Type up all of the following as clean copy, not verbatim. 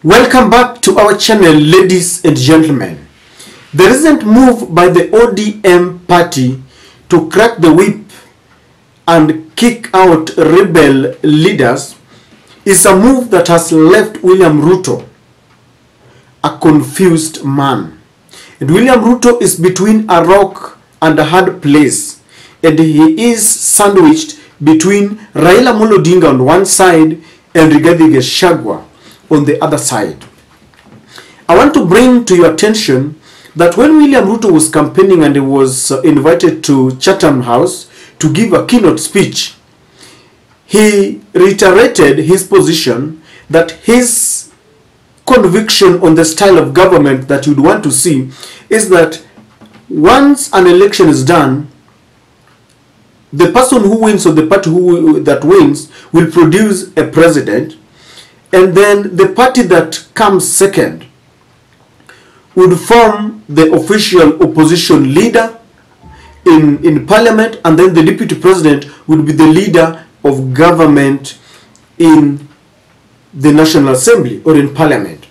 Welcome back to our channel, ladies and gentlemen. The recent move by the ODM party to crack the whip and kick out rebel leaders is a move that has left William Ruto a confused man. And William Ruto is between a rock and a hard place, and he is sandwiched between Raila Odinga on one side and Rigathi on the other side. I want to bring to your attention that when William Ruto was campaigning and he was invited to Chatham House to give a keynote speech, he reiterated his position that his conviction on the style of government that you'd want to see is that once an election is done, the person who wins or the party that wins will produce a president, and then the party that comes second would form the official opposition leader in parliament, and then the deputy president would be the leader of government in the National Assembly or in parliament.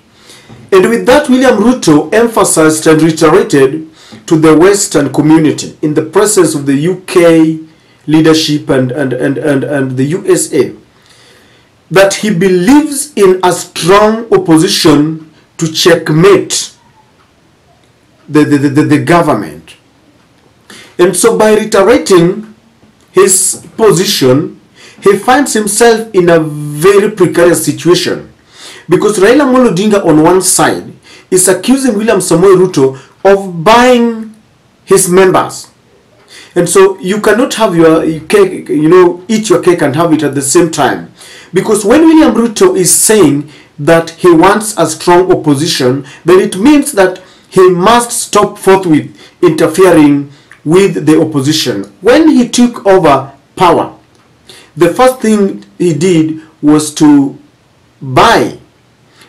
And with that, William Ruto emphasized and reiterated to the Western community in the presence of the UK leadership and the USA that he believes in a strong opposition to checkmate the government. And so by reiterating his position, he finds himself in a very precarious situation, because Raila Odinga on one side is accusing William Samoei Ruto of buying his members. And so you cannot have your cake, eat your cake and have it at the same time. Because when William Ruto is saying that he wants a strong opposition, then it means that he must stop forthwith interfering with the opposition. When he took over power, the first thing he did was to buy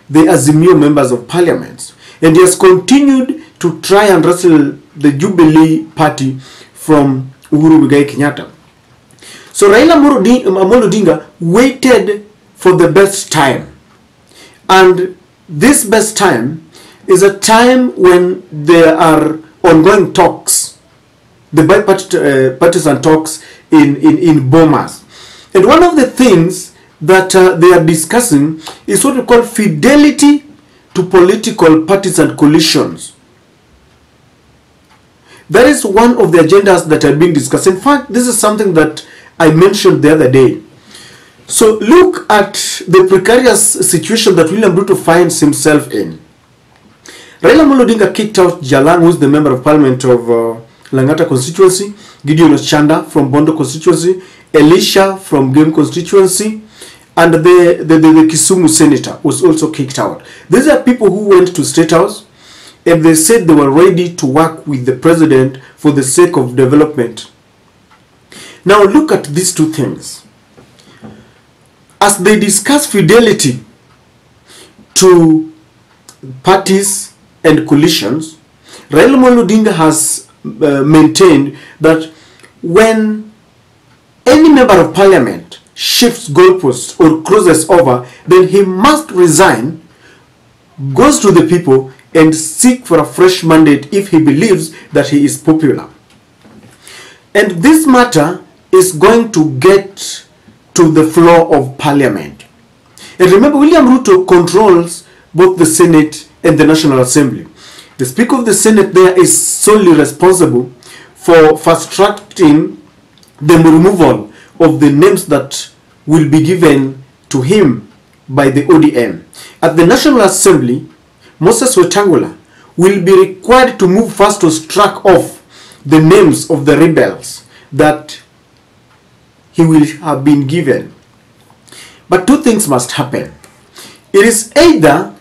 the Azimio members of parliament. And he has continued to try and wrestle the Jubilee party from Uhuru Muigai Kenyatta. So Raila Odinga waited for the best time. And this best time is a time when there are ongoing talks, the bipartisan talks in Bomas. And one of the things that they are discussing is what we call fidelity to political parties and coalitions. That is one of the agendas that are being discussed. In fact, this is something that I mentioned the other day. So look at the precarious situation that William Ruto finds himself in. Raila Odinga kicked out Jalan, who is the member of parliament of Langata constituency, Gideon Ochanda from Bondo constituency, Elisha from Game constituency, and the Kisumu senator was also kicked out. These are people who went to State House and they said they were ready to work with the president for the sake of development. Now look at these two things. As they discuss fidelity to parties and coalitions, Raila Odinga has maintained that when any member of parliament shifts goalposts or crosses over, then he must resign, goes to the people, and seek for a fresh mandate if he believes that he is popular. And this matter is going to get to the floor of parliament. And remember, William Ruto controls both the Senate and the National Assembly. The Speaker of the Senate there is solely responsible for fast-tracking the removal of the names that will be given to him by the ODM. At the National Assembly, Moses Wetangula will be required to move fast to strike off the names of the rebels that he will have been given. But two things must happen. It is either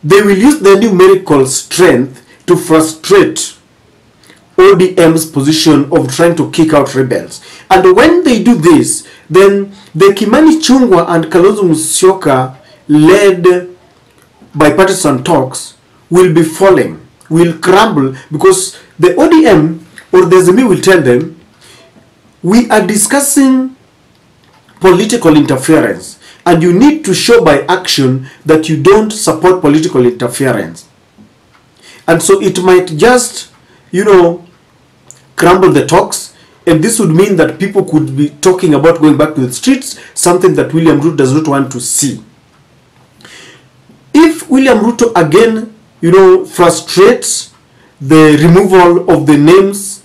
they will use their numerical strength to frustrate ODM's position of trying to kick out rebels. And when they do this, then the Kimani Chungwa and Kalonzo Musyoka led bipartisan talks will be falling, will crumble, because the ODM or the Azimio will tell them, we are discussing political interference. And you need to show by action that you don't support political interference. And so it might just, crumble the talks. And this would mean that people could be talking about going back to the streets, something that William Ruto does not want to see. If William Ruto again, frustrates the removal of the names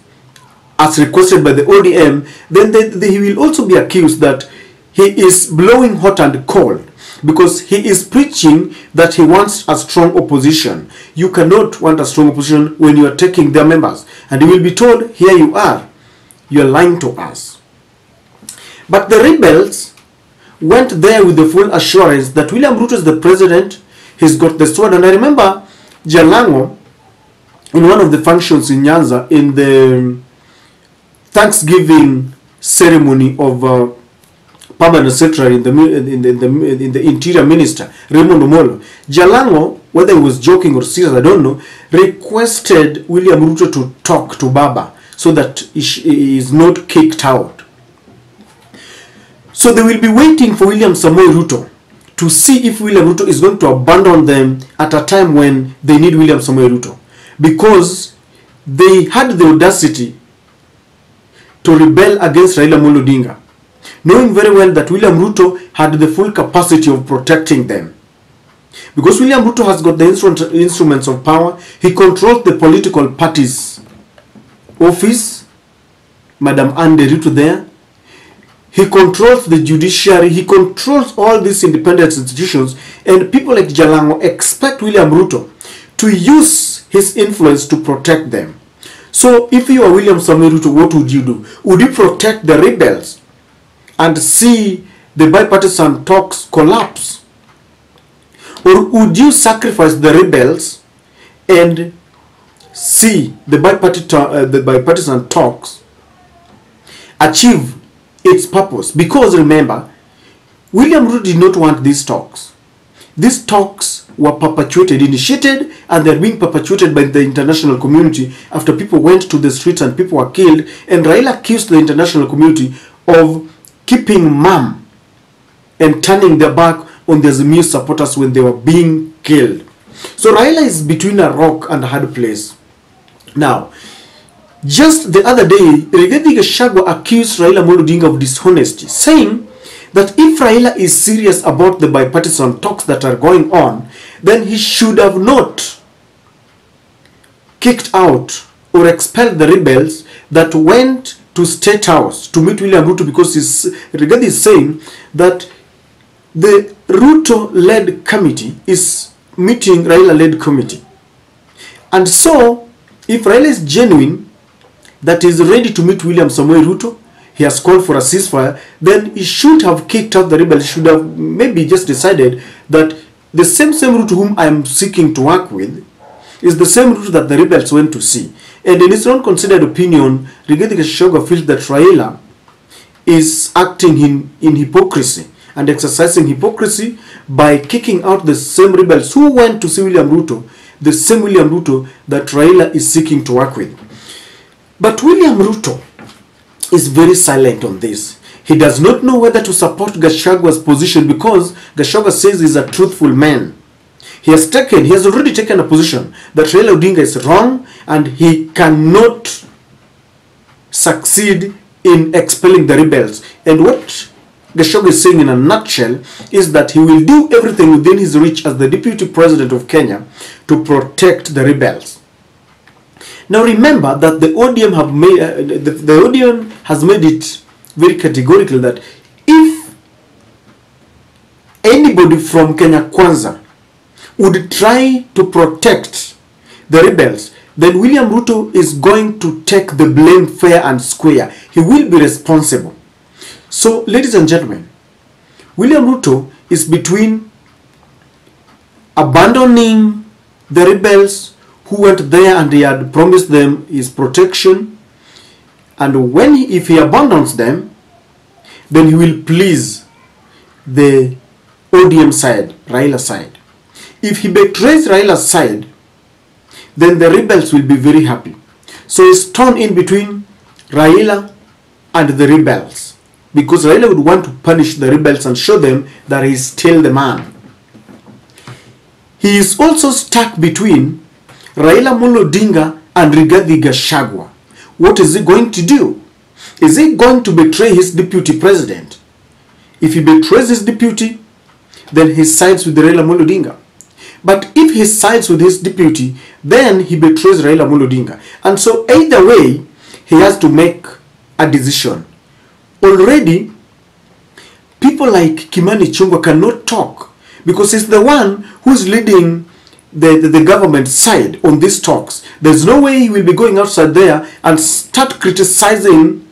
as requested by the ODM, then he will also be accused that he is blowing hot and cold, because he is preaching that he wants a strong opposition. You cannot want a strong opposition when you are taking their members. And he will be told, here you are lying to us. But the rebels went there with the full assurance that William Ruto is the president, he's got the sword. And I remember Jalango, in one of the functions in Nyanza, in the Thanksgiving ceremony of permanent secretary in the interior minister, Raymond Omolo, Jalango, whether he was joking or serious, I don't know, requested William Ruto to talk to Baba so that he is not kicked out. So they will be waiting for William Samoei Ruto to see if William Ruto is going to abandon them at a time when they need William Samoei Ruto, because they had the audacity to rebel against Raila Amolo Odinga, knowing very well that William Ruto had the full capacity of protecting them. Because William Ruto has got the instruments of power, he controls the political party's office, Madam Ande Ruto there, he controls the judiciary, he controls all these independent institutions, and people like Jalango expect William Ruto to use his influence to protect them. So if you are William Samoei Ruto, what would you do? Would you protect the rebels and see the bipartisan talks collapse? Or would you sacrifice the rebels and see the bipartisan talks achieve its purpose? Because remember, William Ruto did not want these talks. These talks were perpetuated, initiated, and they're being perpetuated by the international community after people went to the streets and people were killed. And Raila accused the international community of keeping mum and turning their back on the Azimio supporters when they were being killed. So Raila is between a rock and a hard place. Now, just the other day, Rigathi accused Raila Amolo Odinga of dishonesty, saying that if Raila is serious about the bipartisan talks that are going on, then he should have not kicked out or expelled the rebels that went to State House to meet William Ruto, because Rigathi is saying that the Ruto-led committee is meeting Raila-led committee. And so, if Raila is genuine, that is ready to meet William Samoei Ruto, he has called for a ceasefire, then he should have kicked out the rebels. He should have maybe just decided that the same Ruto whom I am seeking to work with is the same Ruto that the rebels went to see. And in his own considered opinion, Rigathi feels that Raila is acting in hypocrisy and exercising hypocrisy by kicking out the same rebels who went to see William Ruto, the same William Ruto that Raila is seeking to work with. But William Ruto is very silent on this. He does not know whether to support Gachagwa's position, because Gachagua says he's a truthful man. He has already taken a position that Raila Odinga is wrong and he cannot succeed in expelling the rebels. And what Gachagua is saying in a nutshell is that he will do everything within his reach as the Deputy President of Kenya to protect the rebels. Now remember that the ODM has made it very categorical that if anybody from Kenya Kwanza would try to protect the rebels, then William Ruto is going to take the blame fair and square. He will be responsible. So, ladies and gentlemen, William Ruto is between abandoning the rebels who went there and he had promised them his protection, and if he abandons them, then he will please the ODM side, Raila side. If he betrays Raila's side, then the rebels will be very happy. So he's torn in between Raila and the rebels. because Raila would want to punish the rebels and show them that he's still the man. He is also stuck between Raila Amolo Odinga and Rigathi Gachagua. What is he going to do? Is he going to betray his deputy president? If he betrays his deputy, then he sides with Raila Amolo Odinga. But if he sides with his deputy, then he betrays Raila Amolo Odinga. And so either way, he has to make a decision. Already, people like Kimani Ichung'wah cannot talk because he's the one who's leading the government side on these talks. There's no way he will be going outside there and start criticizing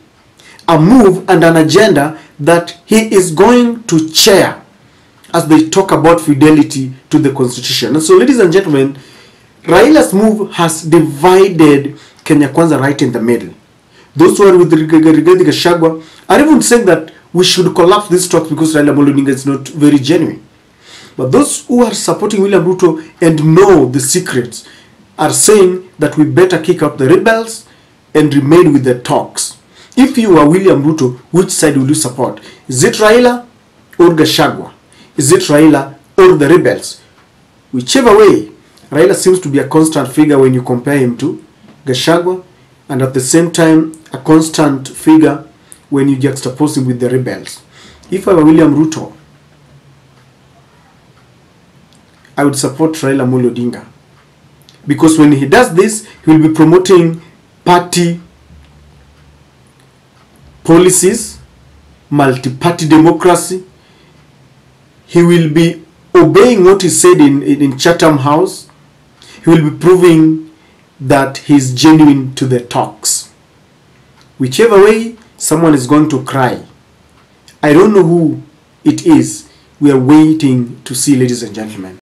a move and an agenda that he is going to chair as they talk about fidelity to the constitution. And so, ladies and gentlemen, Raila's move has divided Kenya Kwanza right in the middle. Those who are with Rigathi Gachagua are even saying that we should collapse these talks because Raila Amolo Odinga is not very genuine. But those who are supporting William Ruto and know the secrets are saying that we better kick out the rebels and remain with the talks. If you are William Ruto, which side will you support? Is it Raila or Gachagua? Is it Raila or the rebels? Whichever way, Raila seems to be a constant figure when you compare him to Gachagua, and at the same time a constant figure when you juxtapose him with the rebels. If I were William Ruto, I would support Raila Amolo Odinga, because when he does this, he will be promoting party policies, multi-party democracy. He will be obeying what he said in Chatham House. He will be proving that he is genuine to the talks. Whichever way, someone is going to cry. I don't know who it is. We are waiting to see, ladies and gentlemen.